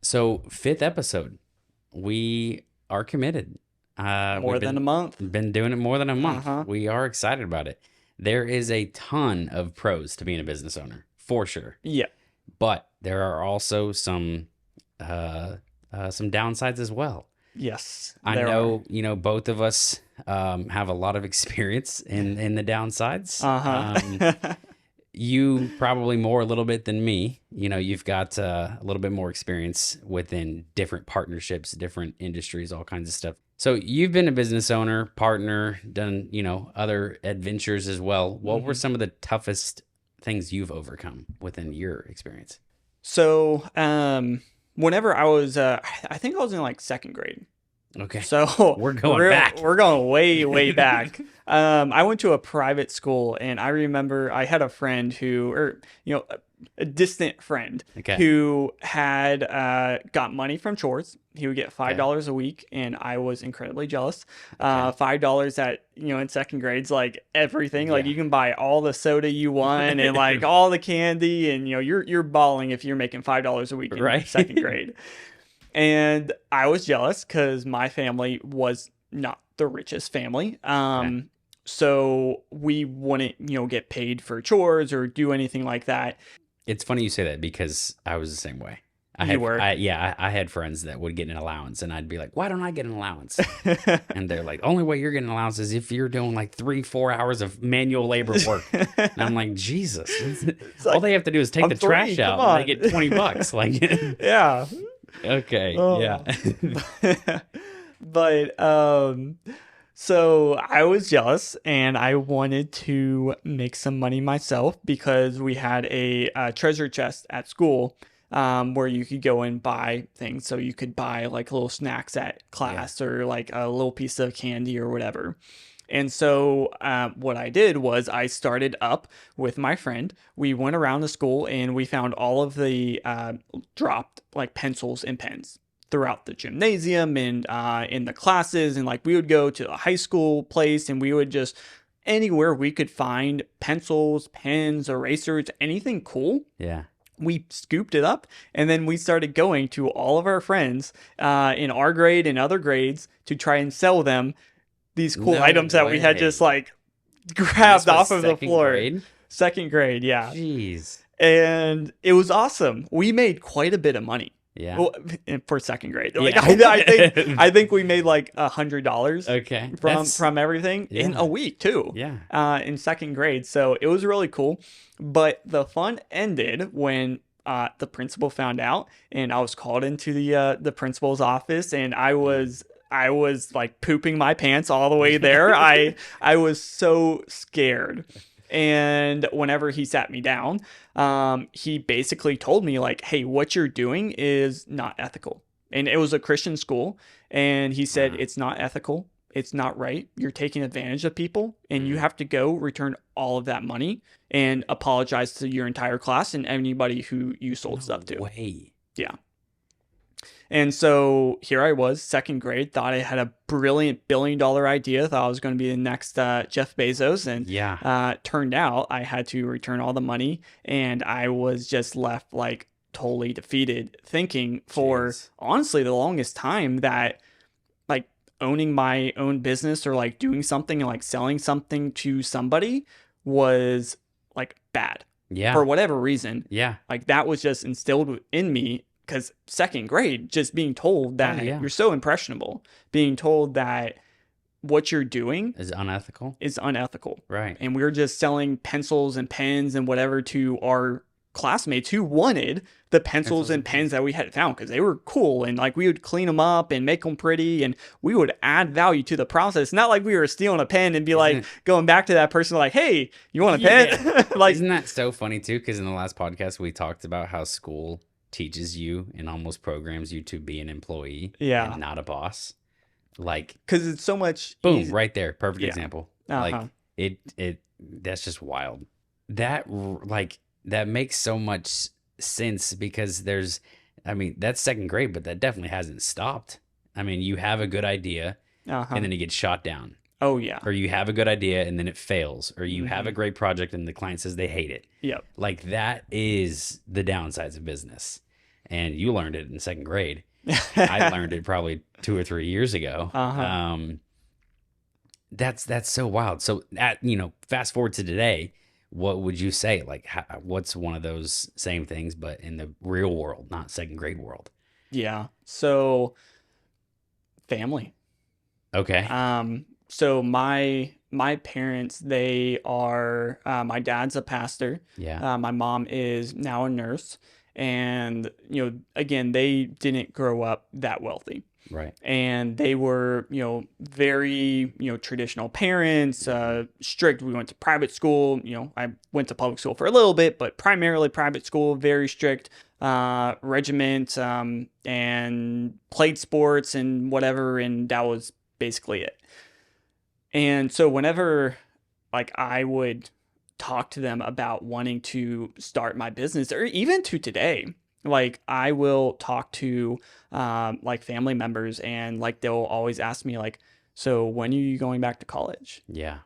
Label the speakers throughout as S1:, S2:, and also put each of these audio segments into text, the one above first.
S1: So, fifth episode, we are committed.
S2: More than a month.
S1: Been doing it more than a month.
S2: Uh-huh.
S1: We are excited about it. There is a ton of pros to being a business owner, for sure.
S2: Yeah.
S1: But there are also some downsides as well.
S2: Yes.
S1: I
S2: There
S1: know, both of us have a lot of experience in the downsides.
S2: are. Uh-huh.
S1: You probably more a little bit than me. You've got a little bit more experience within different partnerships, different industries, all kinds of stuff. So you've been a business owner, partner, done, other adventures as well. What were some of the toughest things you've overcome within your experience?
S2: So, whenever I was, I think I was in like second grade.
S1: Okay.
S2: So
S1: We're going back.
S2: We're going way, way back. I went to a private school, and I remember I had a friend a distant friend
S1: Okay.
S2: who had got money from chores. He would get
S1: Okay.
S2: $5 a week, and I was incredibly jealous.
S1: Okay.
S2: $5 in second grade's like everything. Like
S1: Yeah.
S2: you can buy all the soda you want and like all the candy, and you're balling if you're making $5 a week in
S1: Right.
S2: second grade. And I was jealous because my family was not the richest family.
S1: Okay.
S2: So we wouldn't, get paid for chores or do anything like that.
S1: It's funny you say that because I was the same way.
S2: You were.
S1: I had friends that would get an allowance, and I'd be like, "Why don't I get an allowance?" And they're like, "Only way you're getting an allowance is if you're doing like 3-4 hours of manual labor work." And I'm like, Jesus! All they have to do is take
S2: I'm
S1: the
S2: three,
S1: trash
S2: come
S1: out, and they
S2: on.
S1: get $20. Like,
S2: Yeah.
S1: okay,
S2: Oh.
S1: yeah,
S2: But so I was jealous and I wanted to make some money myself because we had a treasure chest at school where you could go and buy things. So you could buy like little snacks at class or like a little piece of candy or whatever. And so what I did was I started up with my friend. We went around the school and we found all of the dropped like pencils and pens throughout the gymnasium and in the classes. And like we would go to the high school place and we would just anywhere we could find pencils, pens, erasers, anything cool.
S1: yeah.
S2: We scooped it up and then we started going to all of our friends in our grade and other grades to try and sell them these cool
S1: No
S2: items that we had
S1: way.
S2: just like
S1: This
S2: grabbed
S1: was
S2: off of the
S1: second
S2: floor.
S1: grade?
S2: Second grade, yeah.
S1: Jeez.
S2: And it was awesome. We made quite a bit of money.
S1: Yeah.
S2: Well, for second grade. Like
S1: Yeah.
S2: I think we made like $100
S1: Okay.
S2: from everything in
S1: yeah.
S2: a week too.
S1: Yeah.
S2: In second grade. So it was really cool. But the fun ended when the principal found out, and I was called into the principal's office, and I was like pooping my pants all the way there. I was so scared. And whenever he sat me down, he basically told me like, "Hey, what you're doing is not ethical." And it was a Christian school, and he said,
S1: Wow.
S2: "It's not ethical. It's not right. You're taking advantage of people, and you have to go return all of that money and apologize to your entire class and anybody who you sold stuff to."
S1: Way.
S2: Yeah. And so here I was, second grade, thought I had a brilliant $1 billion idea, thought I was going to be the next Jeff Bezos. And
S1: Yeah.
S2: turned out I had to return all the money. And I was just left like totally defeated, thinking for
S1: Jeez.
S2: honestly the longest time that like owning my own business or like doing something and like selling something to somebody was like bad
S1: Yeah.
S2: for whatever reason.
S1: Yeah.
S2: Like that was just instilled in me because second grade, just being told that
S1: yeah.
S2: you're so impressionable, being told that what you're doing
S1: Is unethical.
S2: is unethical.
S1: Right.
S2: And we were just selling pencils and pens and whatever to our classmates who wanted the pencils and pens that we had found because they were cool, and like we would clean them up and make them pretty, and we would add value to the process. Not like we were stealing a pen and be like going back to that person like, "Hey, you want a pen?" Like,
S1: isn't that so funny too? Because in the last podcast we talked about how school teaches you and almost programs you to be an employee,
S2: Yeah.
S1: and not a boss. Like,
S2: because it's so much
S1: boom,
S2: easy.
S1: right there, perfect
S2: Yeah.
S1: example.
S2: Uh-huh.
S1: Like it that's just wild. That makes so much sense because that's second grade, but that definitely hasn't stopped. I mean, you have a good idea
S2: Uh-huh.
S1: and then it gets shot down.
S2: Oh yeah.
S1: Or you have a good idea and then it fails. Or you
S2: Mm-hmm.
S1: have a great project and the client says they hate it.
S2: Yep.
S1: Like that is the downsides of business. and you learned it in second grade. I learned it probably 2 or 3 years ago. That's so wild. So fast forward to today, what would you say? Like, what's one of those same things, but in the real world, not second grade world?
S2: Yeah. So family.
S1: Okay.
S2: So my parents, they are my dad's a pastor.
S1: Yeah.
S2: My mom is now a nurse, and again, they didn't grow up that wealthy.
S1: Right.
S2: And they were, very, traditional parents, strict. We went to private school. I went to public school for a little bit, but primarily private school, very strict, regiment, and played sports and whatever. And that was basically it. And so whenever like I would talk to them about wanting to start my business, or even to today, like I will talk to like family members, and like they'll always ask me like, so when are you going back to college?
S1: Yeah.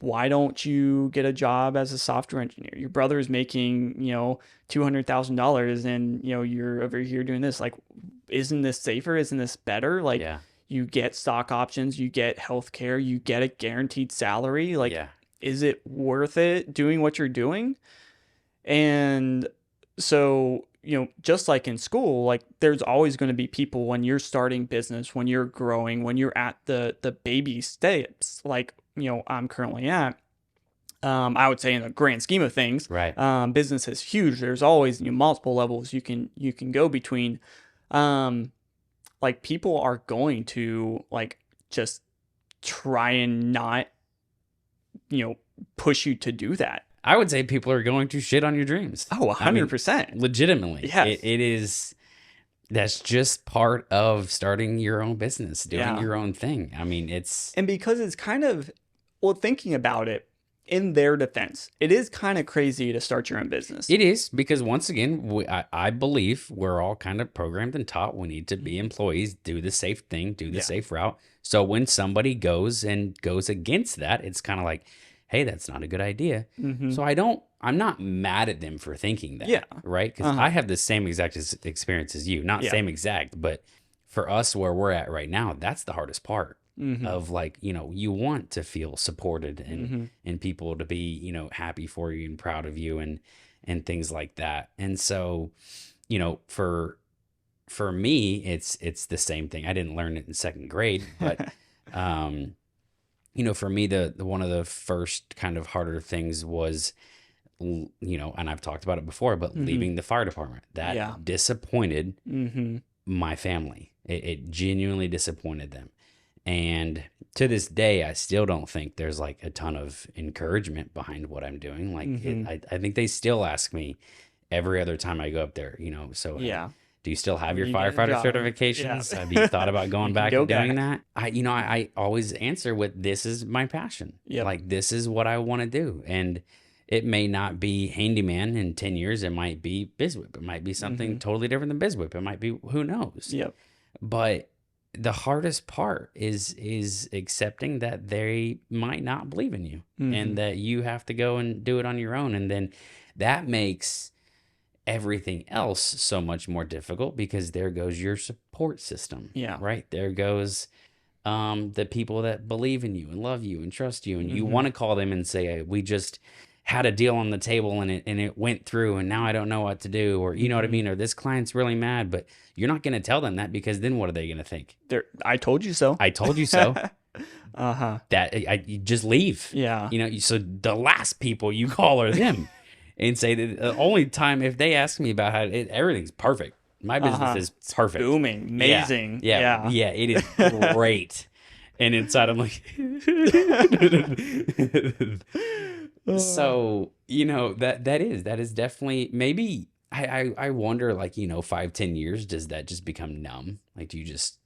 S2: Why don't you get a job as a software engineer? Your brother's making, $200,000, and you're over here doing this. Like, isn't this safer? Isn't this better? Like,
S1: Yeah.
S2: you get stock options, you get health care, you get a guaranteed salary. Like,
S1: Yeah.
S2: is it worth it doing what you're doing? And so, just like in school, like there's always going to be people when you're starting business, when you're growing, when you're at the baby steps, like, I'm currently at. I would say in the grand scheme of things,
S1: Right.
S2: Business is huge. There's always multiple levels you can go between. Like people are going to like just try and not, push you to do that.
S1: I would say people are going to shit on your dreams.
S2: Oh, 100%.
S1: Legitimately.
S2: Yes.
S1: It is. That's just part of starting your own business, doing your own thing. I mean,
S2: and because it's kind of, well, thinking about it, in their defense, it is kind of crazy to start your own business.
S1: It is, because once again, I believe we're all kind of programmed and taught we need to be employees, do the safe thing, do the safe route. So when somebody goes against that, it's kind of like, hey, that's not a good idea.
S2: Mm-hmm.
S1: So I'm not mad at them for thinking that.
S2: Yeah.
S1: Right? Because I have the same exact experience as you. Not same exact, but for us where we're at right now, that's the hardest part. Mm-hmm. Of like, you want to feel supported and people to be, happy for you and proud of you and things like that. And so, for me, it's the same thing. I didn't learn it in second grade, but, for me, the one of the first kind of harder things was, and I've talked about it before, but leaving the fire department. That disappointed my family. It genuinely disappointed them. And to this day, I still don't think there's like a ton of encouragement behind what I'm doing. Like, I think they still ask me every other time I go up there, so do you still have your firefighter certifications? Have you thought about going back and doing that? I always answer with, this is my passion.
S2: Yep.
S1: Like, this is what I want to do. And it may not be handyman in 10 years. It might be BizWhip. It might be something totally different than BizWhip. It might be, who knows?
S2: Yep.
S1: But the hardest part is accepting that they might not believe in you and that you have to go and do it on your own. And then that makes everything else so much more difficult, because there goes your support system.
S2: Yeah.
S1: Right. There goes the people that believe in you and love you and trust you. And you want to call them and say, hey, we just had a deal on the table and it went through and now I don't know what to do, or you know what I mean, or this client's really mad. But you're not going to tell them that, because then what are they going to think?
S2: I told you so.
S1: I told you so. That you just leave.
S2: Yeah.
S1: So the last people you call are them, and say that the only time if they ask me about how everyth's perfect. My business is perfect.
S2: Booming. Amazing.
S1: Yeah. It is great. And inside I'm like, so, that is definitely, maybe I wonder, like, 5-10 years, does that just become numb? Like, do you just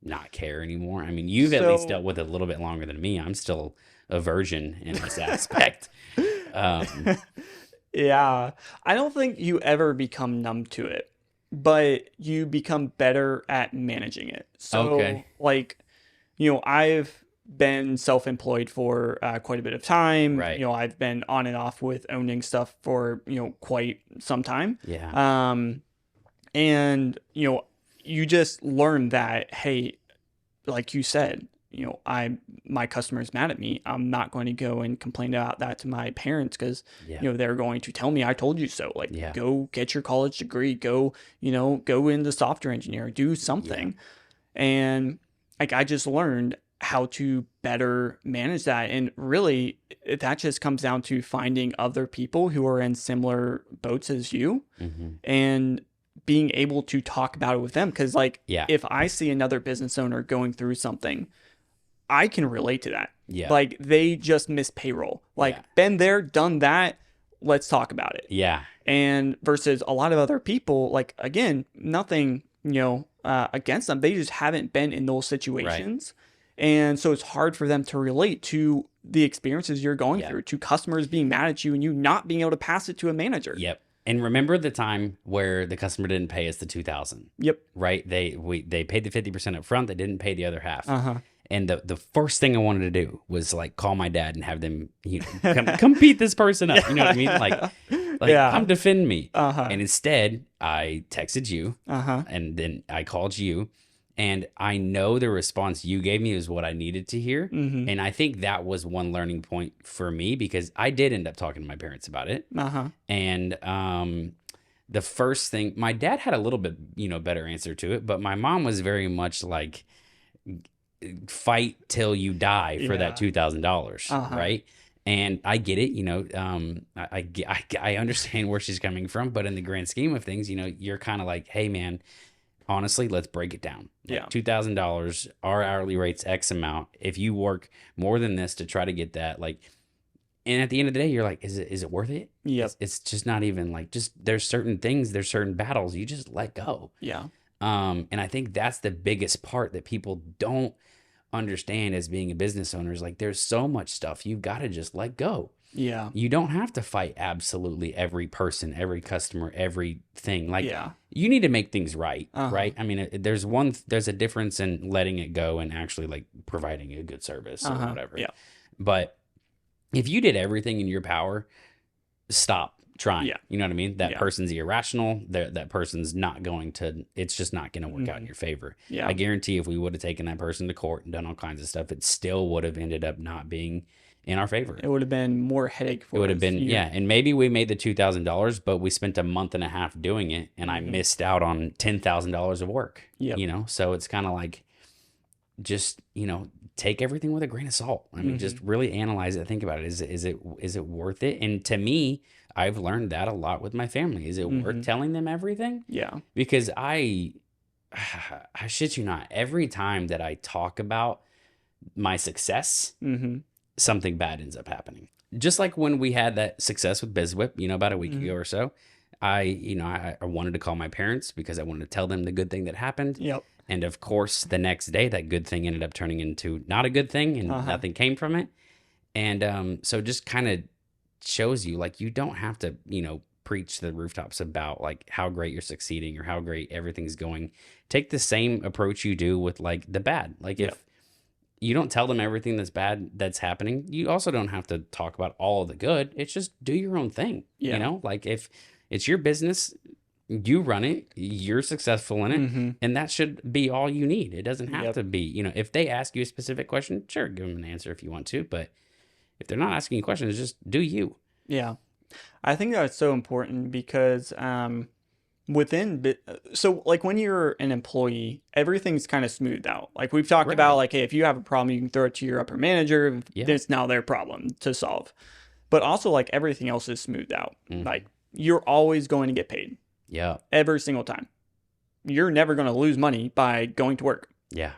S1: not care anymore? I mean, you've at least dealt with it a little bit longer than me. I'm still a virgin in this aspect.
S2: Yeah. I don't think you ever become numb to it, but you become better at managing it. So, like, I've been self-employed for quite a bit of time.
S1: Right.
S2: I've been on and off with owning stuff for, quite some time.
S1: Yeah.
S2: And, you just learn that, hey, like you said, my customer's mad at me. I'm not going to go and complain about that to my parents because,
S1: Yeah.
S2: they're going to tell me I told you so. Like,
S1: Yeah.
S2: go get your college degree, go into software engineering, do something. And like, I just learned how to better manage that. And really, that just comes down to finding other people who are in similar boats as you
S1: Mm-hmm.
S2: and being able to talk about it with them. Because, like,
S1: Yeah.
S2: if I see another business owner going through something, I can relate to that.
S1: Yeah.
S2: Like, they just missed payroll. Like,
S1: Yeah.
S2: been there, done that. Let's talk about it.
S1: Yeah.
S2: And versus a lot of other people, like, again, nothing, against them. They just haven't been in those situations. Right. And so it's hard for them to relate to the experiences you're going through, to customers being mad at you and you not being able to pass it to a manager.
S1: Yep. And remember the time where the customer didn't pay us the $2,000?
S2: Yep.
S1: Right? They paid the 50% up front. They didn't pay the other half.
S2: Uh-huh.
S1: And the first thing I wanted to do was like call my dad and have them, come beat this person up. You know what I mean? Like come defend me.
S2: Uh-huh.
S1: And instead, I texted you,
S2: uh-huh.
S1: and then I called you. And I know the response you gave me is what I needed to hear.
S2: Mm-hmm.
S1: And I think that was one learning point for me because I did end up talking to my parents about it.
S2: Uh-huh.
S1: And the first thing, my dad had a little bit, better answer to it. But my mom was very much like, fight till you die for that $2,000,
S2: Uh-huh.
S1: right? And I get it, I understand where she's coming from. But in the grand scheme of things, you're kind of like, hey, man, honestly, let's break it down. Like $2,000, our hourly rate's X amount. If you work more than this to try to get that, like, and at the end of the day, you're like, is it worth it?
S2: Yeah.
S1: It's just not even like, there's certain things, there's certain battles you just let go.
S2: Yeah.
S1: And I think that's the biggest part that people don't understand as being a business owner is like, there's so much stuff you've got to just let go.
S2: Yeah.
S1: You don't have to fight absolutely every person, every customer, everything. Like, you need to make things right, right? I mean, there's a difference in letting it go and actually like providing a good service or whatever.
S2: Yeah.
S1: But if you did everything in your power, stop trying.
S2: Yeah.
S1: You know what I mean? That person's irrational. That person's not going to, it's just not going to work out in your favor.
S2: Yeah.
S1: I guarantee if we would have taken that person to court and done all kinds of stuff, it still would have ended up not being in our favor.
S2: It would have been more headache for us.
S1: It would have been, and maybe we made the $2,000, but we spent a month and a half doing it, and I missed out on $10,000 of work.
S2: Yep.
S1: So it's kind of like, just, take everything with a grain of salt. I mean, just really analyze it, think about it. Is it worth it? And to me, I've learned that a lot with my family. Is it worth telling them everything?
S2: Yeah.
S1: Because I shit you not, every time that I talk about my success, something bad ends up happening. Just like when we had that success with BizWhip, about a week ago or so, I wanted to call my parents because I wanted to tell them the good thing that happened.
S2: Yep.
S1: And of course, the next day, that good thing ended up turning into not a good thing, and nothing came from it. And so just kind of shows you, like, you don't have to, preach to the rooftops about like how great you're succeeding or how great everything's going. Take the same approach you do with like the bad. Like if you don't tell them everything that's bad that's happening, you also don't have to talk about all of the good. It's just do your own thing. Like if it's your business, you run it, you're successful in it, and that should be all you need. It doesn't have to be, if they ask you a specific question, sure, give them an answer if you want to, but if they're not asking you questions, just do you.
S2: Yeah. I think that's so important because so like when you're an employee, everything's kind of smoothed out. Like we've talked about, like, hey, if you have a problem, you can throw it to your upper manager. It's now their problem to solve. But also, like, everything else is smoothed out. Like, you're always going to get paid.
S1: Yeah.
S2: Every single time. You're never going to lose money by going to work.
S1: Yeah.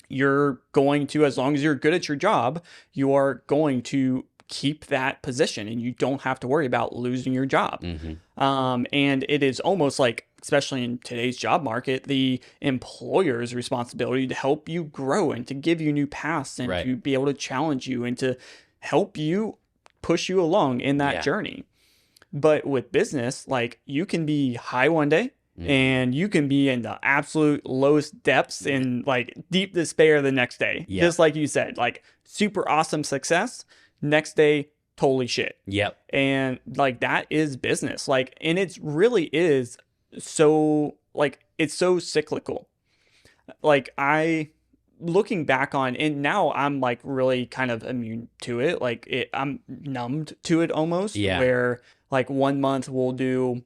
S2: You're going to, as long as you're good at your job, you are going to keep that position and you don't have to worry about losing your job. And it is almost like, especially in today's job market, the employer's responsibility to help you grow and to give you new paths and to be able to challenge you and to help you push you along in that journey. But with business, like, you can be high one day and you can be in the absolute lowest depths in like deep despair the next day. Just like you said, like super awesome success. Next day, totally shit. And like, that is business. Like, and it's really is so like it's so cyclical. Like looking back on, and now I'm like really kind of immune to it. Like I'm numbed to it almost,
S1: Yeah.
S2: where like 1 month we'll do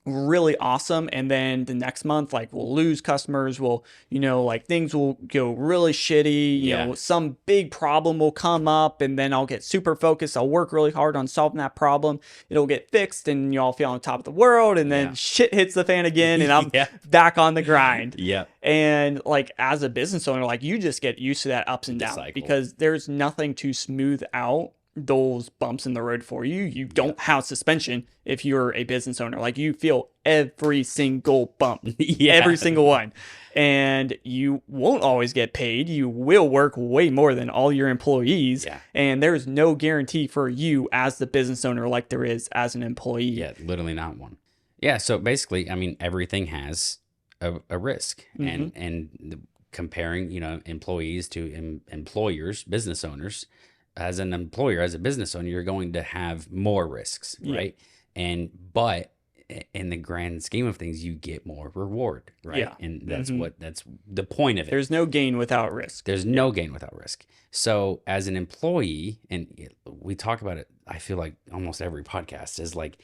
S2: really awesome, and then the next month like we'll lose customers, we'll, like things will go really shitty,
S1: Yeah.
S2: some big problem will come up, and then I'll get super focused, I'll work really hard on solving that problem, it'll get fixed, and y'all feel on top of the world, and then
S1: Yeah.
S2: shit hits the fan again, and I'm
S1: Yeah.
S2: back on the grind.
S1: Yeah.
S2: And like as a business owner, like you just get used to that ups and
S1: The
S2: downs,
S1: cycle.
S2: because there's nothing to smooth out those bumps in the road for you. You don't have suspension if you're a business owner. Like you feel every single bump,
S1: Yeah.
S2: every single one. And you won't always get paid. You will work way more than all your employees.
S1: Yeah.
S2: And there's no guarantee for you as the business owner like there is as an employee.
S1: Yeah, literally not one. Yeah, so basically, I mean, everything has a risk, and comparing, employees to employers, business owners. As an employer, as a business owner, you're going to have more risks, right? But in the grand scheme of things, you get more reward, right?
S2: Yeah.
S1: And that's the point of it.
S2: There's no gain without risk.
S1: There's no gain without risk. So as an employee, and we talk about it, I feel like almost every podcast is like,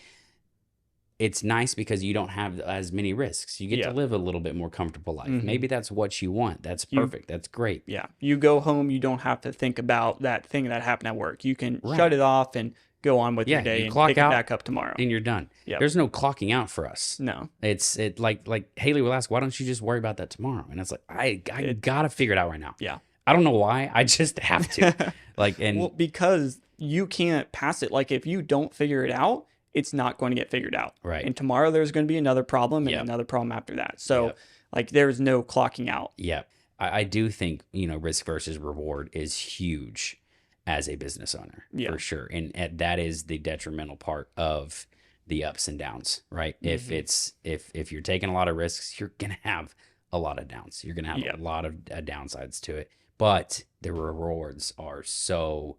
S1: it's nice because you don't have as many risks. You get to live a little bit more comfortable life. Maybe that's what you want. That's perfect. That's great.
S2: Yeah. You go home, you don't have to think about that thing that happened at work. You can shut it off and go on with your day and pick it back up tomorrow.
S1: And you're done.
S2: Yep.
S1: There's no clocking out for us.
S2: No.
S1: It's like Haley will ask, why don't you just worry about that tomorrow? And it's like, I gotta figure it out right now.
S2: Yeah.
S1: I don't know why. I just have to.
S2: Well, because you can't pass it. Like if you don't figure it out, it's not going to get figured out.
S1: Right.
S2: And tomorrow there's going to be another problem and another problem after that. So like there's no clocking out.
S1: Yeah. I do think, risk versus reward is huge as a business owner, for sure. And that is the detrimental part of the ups and downs, right? If you're taking a lot of risks, you're going to have a lot of downs. You're going to have a lot of downsides to it. But the rewards are so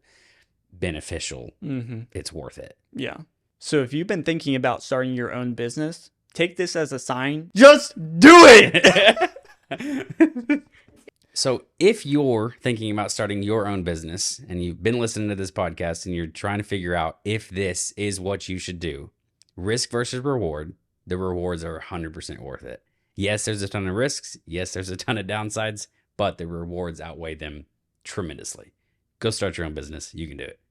S1: beneficial. It's worth it.
S2: Yeah. So if you've been thinking about starting your own business, take this as a sign. Just do it!
S1: So if you're thinking about starting your own business and you've been listening to this podcast and you're trying to figure out if this is what you should do, risk versus reward, the rewards are 100% worth it. Yes, there's a ton of risks. Yes, there's a ton of downsides, but the rewards outweigh them tremendously. Go start your own business. You can do it.